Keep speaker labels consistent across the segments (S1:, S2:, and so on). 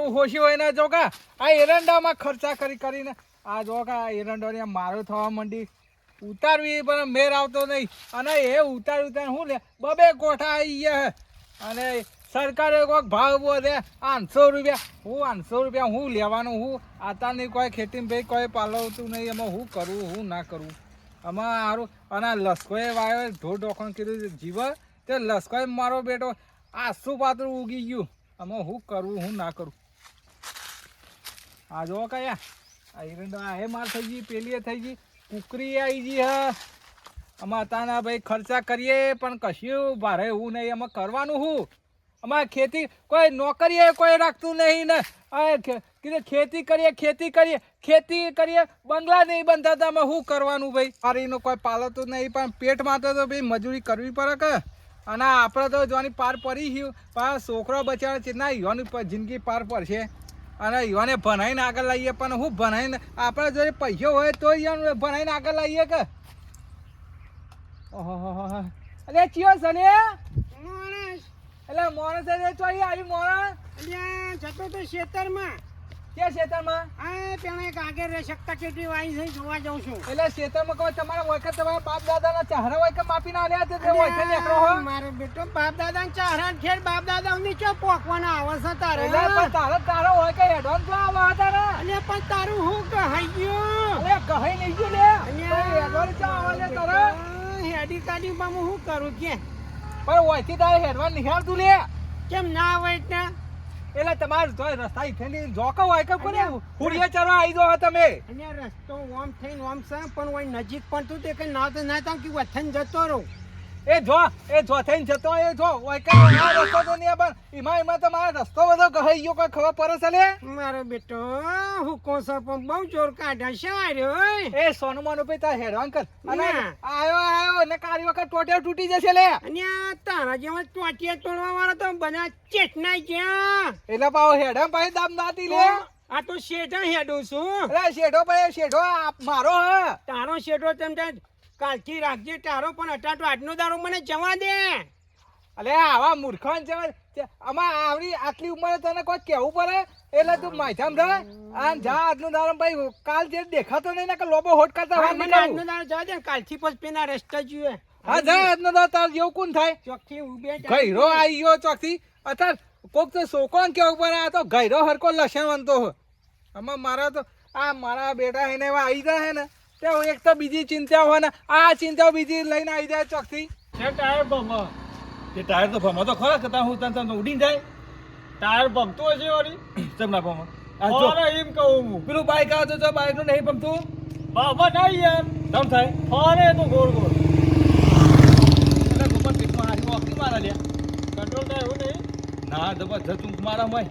S1: મારું હોશી હોય ને જો કા આ એરંડામાં ખર્ચા કરીને આ જો કા એરંડો મારો થવા માંડી ઉતારવી પણ મેર આવતો નહીં અને એ ઉતાર હું લે બબે કોઠા આવી ગયા અને સરકારે કોઈક ભાવ બોલે 800 રૂપિયા હું 800 રૂપિયા હું લેવાનું હું આતાની કોઈ ખેતીમાં ભાઈ કોઈ પાલવતું નહીં એમાં હું કરું હું ના કરું આમાં સારું અને લસકોએ વાયો ઢોર ડોખણ કીધું જીવ તે લસકોએ મારો બેટો આસુ પાતળું ઉગી ગયું આમાં હું કરું હું ના કરું આ જો કયા આ એરંડા આ માર થઈ ગઈ પેલી થઈ ગઈ કુકરી આવી ગઈ હા આમાં તાના ભાઈ ખર્ચા કરીએ પણ કશું ભારે એવું નહીં એમાં કરવાનું હું અમારે ખેતી કોઈ નોકરીએ કોઈ રાખતું નહીં ને કીધું ખેતી કરીએ બંગલા નહીં બનતા અમે શું કરવાનું ભાઈ પારીનું કોઈ પાલતું નહીં પણ પેટ માટે તો ભાઈ મજૂરી કરવી પડે કે અને આપણે તો જોવાની પાર પડી ગયું પણ છોકરો બચાવે છે ના યુવાની જિંદગી પાર પડશે અને યુવાને ભણાઈને આગળ લાવીએ પણ હું ભણાઈને આપણે જો પૈસો હોય તો યુવાન ભણાઈને આગળ લાવીએ કે ઓહો અરે ચિયો સને એટલે મોણસ ચોઈ આવી મોણસ
S2: જતો તો ખેતરમાં
S1: કે ખેતરમાં
S2: આ પેલા એક આગળ રે શકતા કેટલી વાઈ છે જોવા જાઉં છું
S1: એટલે ખેતરમાં કોઈ તમારા વખત તમારા બાપ દાદાના ચહેરા હોય કે માપીને આલ્યા છે તે વખત નીકળો હો
S2: મારો બેટો બાપ દાદાના ચહેરા ખેર બાપ દાદા ની ચો પોકવાના આવે છે તારે
S1: એટલે પણ તારો હોય કે એડવાન્સ જો આવા તારા
S2: અને પણ તારું હું કહી ગયું
S1: અરે કહી નહીં ગયું લે અને એડવાન્સ જો આવા લે તારા
S2: હેડી કાડી માં હું કરું કે
S1: પણ ઓયથી તારે એડવાન્સ નિહાળતું લે
S2: કેમ ના હોય ને
S1: એટલે તમારે જો રસ્તા ઈઠેની જોકો હોય કે કોને હુડિયા ચરવા આવી દો તમે
S2: અને રસ્તો ઓમ થઈને ઓમ છે પણ ઓય નજીક પણ તું તે કે ના તો ના તામ કે વથન જતો રહો
S1: એ જો થઈને જતો એ જો ઓય કે આ રસ્તો તો નહીં પણ એમાં તમારો રસ્તો બધો કહી ગયો કોઈ ખબર પડે છે લે
S2: મારો બેટો હું કોસો પણ બહુ જોર કાઢ્યા છે આર્યો
S1: એ સોનું માનું પે તા હેડવાન કર અને આયો ને કારી વખત ટોટે તૂટી જશે લે
S2: અને તારા જેવા ટોટિયા તોડવા વાળા તો બના ચેટના ગયા
S1: એટલે પાવ હેડમ પાઈ દામ નાતી લે
S2: આ તો શેઠા હેડું છું
S1: અરે શેઠો મારો હ
S2: તારો શેઠો તેમ કાલથી રાખજે તારો પણ અટા તો આજનો દારો મને જવા દે
S1: અલે આવા મૂર્ખાન જવા આમાં આવડી આટલી ઉંમરે તને કોઈ કેવું પડે એટલે તું માથામ રહે આન જા આજનો દારો ભાઈ કાલ જે દેખાતો નહીં ને કે લોબો હોટ કરતા વાત
S2: મને આજનો દારો જવા દે કાલથી પછી પેલા રસ્તા જોઈએ
S1: હા જા આજનો દારો તાર જેવું કોણ થાય
S2: ચોકથી ઉભે
S1: ગઈરો આવી ગયો ચોકથી અત્યારે કોક તો છોકરો કેવું પડે આ તો ગઈરો હરકો લસણ વનતો હોય આમાં મારા તો આ મારા બેટા એને એવા આવી જાય ને એક તો બીજી ચિંતા હોય ને આ ચિંતા બીજી લઈને આવી જાય ચોકથી
S3: ટાયર ભમો તે ટાયર તો ભમો તો ખરા કે હું તને ઉડીને જાય ટાયર ભમતો હશે વળી ચમના ભમો અરે એમ કહું હું
S1: પેલું બાઈક આવે તો બાઈક નું નહીં ભમતું
S3: બાબા નહીં યાર
S1: તમ થાય
S3: અરે તો ગોળ ગોળ
S1: એટલે ગોપર પીઠમાં હારી ઓકી મારા લ્યા
S3: કંટ્રોલ થાય એવું નહીં
S1: ના જબરજસ્ત ઊંઘ મારા મય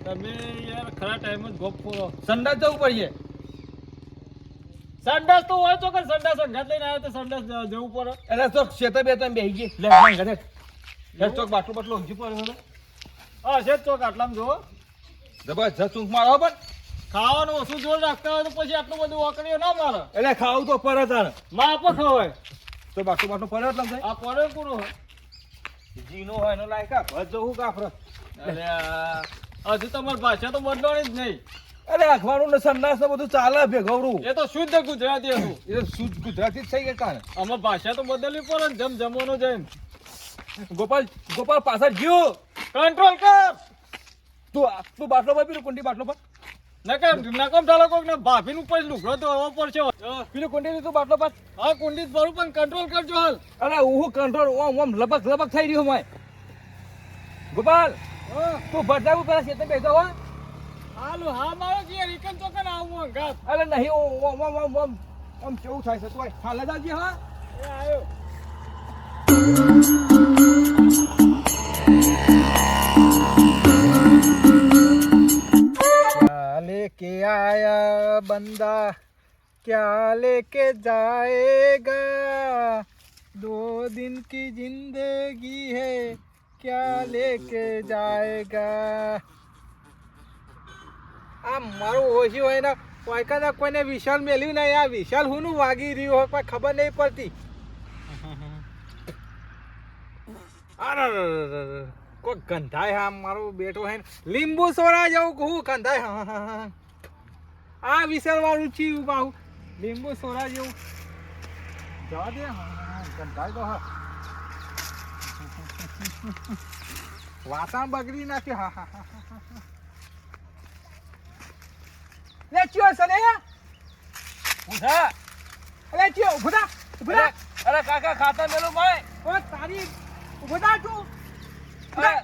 S3: તમે યાર ખરા ટાઈમ જ ગોપ પૂરો
S1: સંડાસ જવું પડીએ
S3: સંડાસ તો હોય તો કે સંડાસ સંગાત લઈને આવ્યો તો સંડાસ જવું પડે
S1: એટલે તો શેતા બે તમે બેહી ગઈ લે ઘરે ચોક બાટલું બાટલું ઊંઘી પડે
S3: હા છે ચોક આટલામાં જુઓ
S1: જબરજસ્ત ઊંઘ મારો પણ
S3: ખાવાનું ઓછું જોર રાખતા હોય તો પછી આટલું બધું વાકડીઓ ના મારે
S1: એટલે ખાવું તો પર તારે
S3: માપ ખવાય
S1: તો બાટલું બાટલું પર એટલા થાય
S3: આ પડે પૂરો હોય
S1: જીનો હોય એનો લાયકા ભજ જવું કાફર
S3: અરે હજુ તમારી ભાષા તો બદલવાની જ નહીં
S1: અરે અખબારું ને સંડાસ ને બધું ચાલે ભેગવરું
S3: એ તો શુદ્ધ ગુજરાતી હતું
S1: એ શુદ્ધ ગુજરાતી જ થઈ ગયા
S3: આમાં ભાષા તો બદલવી પડે ને જેમ જમવાનું જેમ
S1: ગોપાલ પાછળ ગયો
S3: કંટ્રોલ કર
S1: તું બાટલો પર પેલું કુંડી બાટલો પર
S3: નકમ ચાલો કોક ને ભાભી નું પછી લુગડો તો હવો પડશે
S1: પેલું કુંડી તું બાટલો પર
S3: હા કુંડી ભરું પણ કંટ્રોલ કરજો હાલ
S1: અરે હું કંટ્રોલ ઓમ લબક થઈ રહ્યો મેં ગોપાલ તું ભરજાવું પેલા શેતન બેઠો હો
S3: હાલો હા મારો કે રીકન તો કન આવું ગાત
S1: અરે નહીં ઓમ કેવું થાય છે તું હાલ જાજે હા
S3: એ આયો
S1: क्या लेके आया बंदा क्या लेके जाएगा 2 दिन की जिंदगी है क्या लेके जाएगा આ મારું ઓછી હોય ને વાયકાના કોઈને વિશાલ મેલ્યું નહીં આ વિશાલ હું વાગી રહ્યું હોય કોઈ ખબર નહીં પડતી કોઈ ગંધાય હા મારો બેટો હે ને. લીંબુ સોડા જેવું કહું ગંધાય હા હા હા આ વિસર વાળું ચીવું બાહુ લીંબુ સોડા જેવું જવા દે હા હા ગંધાય તો હા વાતાવરણ બગડી નાખ્યું હા હા હા હા લે ચિયો સને
S3: ઉધા
S1: અલે ચિયો ઉભા ઉભા
S3: અરે કાકા ખાતા મેલું ભાઈ
S1: ઓ તારી ઉભા તું
S3: અરે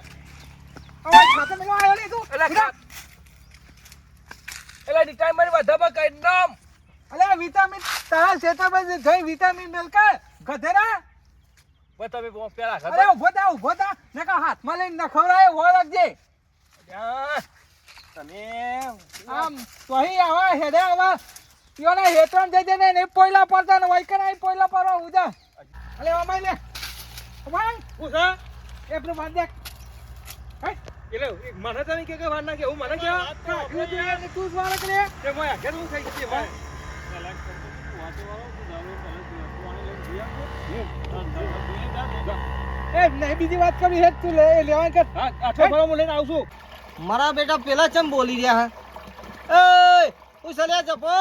S1: હવે ખાતા મેલો આવ્યો ને તું
S3: એટલે ડિટાઈ મારી વધામાં કઈ નામ
S1: અલે વિટામિન તારા ક્ષેત્રમાં જઈ વિટામિન મેલકા ગધેરા
S3: તમે પેલા
S1: અરે ઉભો થા નકા હાથમાં લઈને નખવરાય હો રાખજે
S3: તમે
S1: આમ તોહી આવા હેડે આવા તિયોને હેતરણ જઈ દે ને પોઈલા પડતા ને વૈકન આઈ પોઈલા પડવા ઉજા અલે અમાઈ લે વાંગ
S3: ઉધા
S1: એપરો બાદ દેખ હે
S3: એટલે મને તમે કે વાર ના કે હું મને કે
S1: તું જ વાળા કરે
S3: કે મોય ઘર હું થઈ ગઈ ભાઈ
S1: એ નહીં બીજી વાત કરી હે તું લે લેવાન કર
S3: હા આઠો ભરો હું લઈને આવશું
S2: મારા બેટા પેલા ચમ બોલી રહ્યા હે એ ઉસલ્યા જપો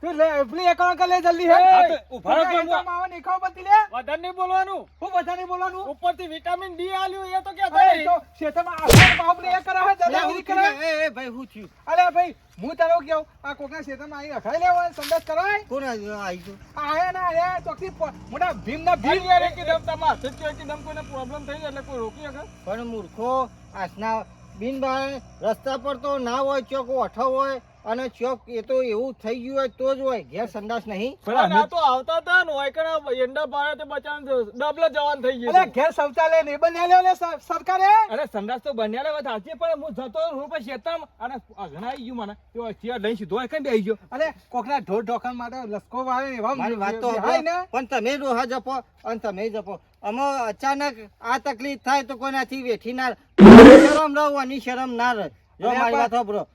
S1: તું લે પેલી એકાઉન્ટ કર લે જલ્દી હે
S3: હા, તો ઉભા રહો,
S1: એ તો માવા ની ખાવ બતી લે
S3: વધારે નહીં બોલવાનું
S1: હું બધાને બોલવાનું
S3: ઉપરથી વિટામિન ડી આલ્યું એ તો કે
S1: અરે તો શેતમાં આ બાપને એ કરે હે દાદાગીરી કરે
S2: એ ભાઈ હું થયું
S1: અલે ભાઈ હું તારો કેવું આ કોકના શેતમાં આઈ રખાઈ લેવા સંદેશ કરાય
S2: કોણ આવી ગયું
S1: આયા ના આયા ચોકી મોટા ભીમના ભીમ
S3: યાર એકદમ તમાર સચ્ચો એકદમ કોઈને પ્રોબ્લેમ થઈ જાય એટલે કોઈ રોકી શકે
S2: પણ મૂર્ખો આસના બિનબાળ રસ્તા પર તો ના હોય ચોક ઓઠો હોય અને ચોક એ તો એવું થઈ ગયું હોય તો જ હોય ઘેર સંડાસ નહીં
S3: પણ આ તો આવતા હતા ને વાયકણા એંડા પાડે તે બચાન ડબલ જવાન થઈ ગયું
S1: અલે ઘેર શૌચાલય નહીં બન્યા લે સરકારે
S3: અરે સંડાસ તો બન્યા વાત સાચી પણ હું જતો હું પછી શેતામ અને અઘનાઈ ગયું મને તો ચિયા લઈ સીધો કઈ બેહી ગયો
S1: અલે કોકના ઢોર ઢોકણ માટે લસકો વાળે એવા
S2: મારી વાત તો
S1: હાય ને
S2: પણ તમે રોહા જપો અને તમે જપો અમે અચાનક આ તકલીફ થાય તો કોનાથી વેઠી ના શરમ રહવાની શરમ ના રહે જો
S1: અરે
S2: મારી
S1: પણ-
S2: વાત સાંભળો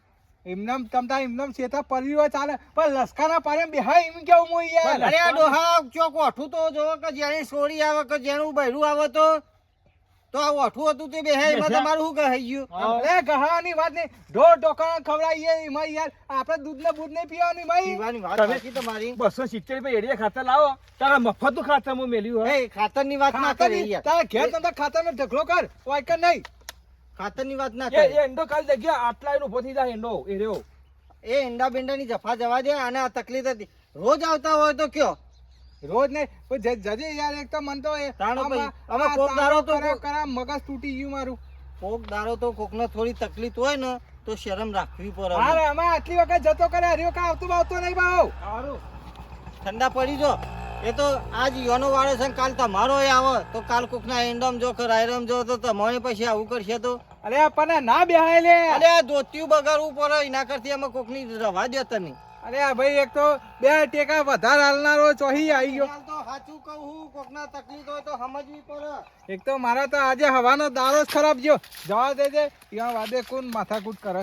S1: એમનામ તમતા એમનામ શેતા પરિવાર ચાલે પણ લસકાના પારે બેહાય એમ કેવું હું યાર
S2: અરે આ ડોહા ચોક ઓઠું તો જોવો કે જેની સોરી આવે કે જેનું બૈરું આવે તો આ ઓઠું હતું તે બેહાય એમાં તમારું શું કહી ગયું
S1: અલે ગહાની વાત નહીં ઢોર ઢોકણ ખવડાવીએ એમાં યાર આપણે દૂધ ને બૂધ નહીં પીવાની ભાઈ
S2: પીવાની વાત
S3: તમે-
S2: સાચી તમારી
S3: 270 રૂપિયા એડિયા ખાતર લાવો તારા મફત ખાતર હું મેલ્યું હે
S2: એ ખાતરની વાત ના
S1: ખાતર
S2: કરી યાર
S1: તારા ઘેર તમતા ખાતરનો ઢગલો કર વાયકર નહીં
S2: ખાતરની વાત ના
S3: એ
S2: કરી
S3: એંડો કાલ જગ્યા આટલા એનો ઉભો થઈ જાય એંડો એ રહ્યો
S2: એ ઈંડા બેંડાની જફા જવા દે અને આ તકલીફ હતી રોજ આવતા હોય તો કયો
S1: રોજ નહીં પણ જજે યાર એક તો મન તો એ
S2: તાણો ભાઈ,
S1: આમાં-
S2: આમાં
S1: આ
S2: કોક દારો તો
S1: તારો
S2: કોક-
S1: કરા મગજ તૂટી ગયું મારું
S2: કોક દારો તો કોકને થોડી તકલીફ હોય ને તો શરમ રાખવી પડે
S1: હારે આમાં આટલી વખત જતો કરે હરી વખત આવતો નહીં ભાવ
S3: સારું
S2: ઠંડા પડી જો એ તો આજ યોનો વાળો છે ને કાલ તમારો એ આવે તો કાલ કોકના એંડમ જો કે રાયરમ જો તો તમારે પછી આવું કરશે તો
S1: અરે આપણને ના બેહાય લે
S2: અરે આ ધોતિયું બગાડવું પડે એના કરતી અમે કોકની રવા દે તમે
S1: અરે આ ભાઈ એક તો બે ટેકા વધારે હાલનારો ચોહી આવી ગયો
S2: તો સાચું કહું કોકના તકલીફ હોય તો સમજવી પડે
S1: એક તો મારા તો આજે હવાનો દારો જ ખરાબ ગયો જવા દેજે ત્યાં વાદે કોણ માથાકૂટ કરે